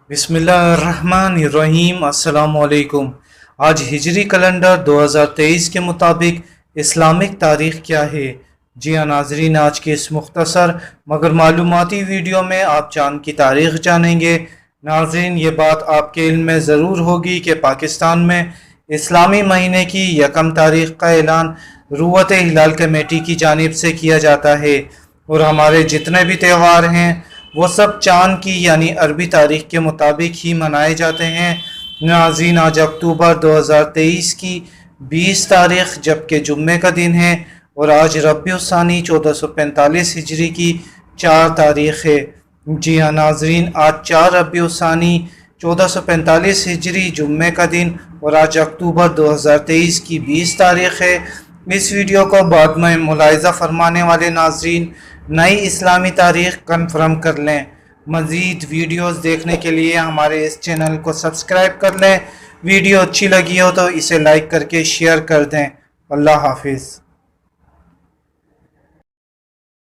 बिस्मिल्लाहिर्रहमानिर्रहीम। अस्सलाम वालेकुम। आज हिजरी कैलेंडर 2023 के मुताबिक इस्लामिक तारीख़ क्या है। जी हाँ नाजरीन, आज के इस मुख्तसर मगर मालूमाती वीडियो में आप चाँद की तारीख़ जानेंगे। नाजरीन, ये बात आपके इल्म में ज़रूर होगी कि पाकिस्तान में इस्लामी महीने की यकम तारीख़ का ऐलान रुवत हिलाल कमेटी की जानिब से किया जाता है और हमारे जितने भी त्यौहार हैं वो सब चाँद की यानी अरबी तारीख़ के मुताबिक ही मनाए जाते हैं। नाज़रीन, आज अक्टूबर 2023 की 20 तारीख़ जबकि जुम्मे का दिन है और आज रबीउस्सानी 1445 हिजरी की 4 तारीख़ है। जी हाँ नाज़रीन, आज 4 रबीउस्सानी 1445 हिजरी जुम्मे का दिन और आज अक्टूबर 2023 की 20 तारीख़ है। इस वीडियो को बाद में मुलाहिज़ा फरमाने वाले नाज़रीन नई इस्लामी तारीख़ कन्फर्म कर लें। मज़ीद वीडियोस देखने के लिए हमारे इस चैनल को सब्सक्राइब कर लें। वीडियो अच्छी लगी हो तो इसे लाइक करके शेयर कर दें। अल्लाह हाफिज़।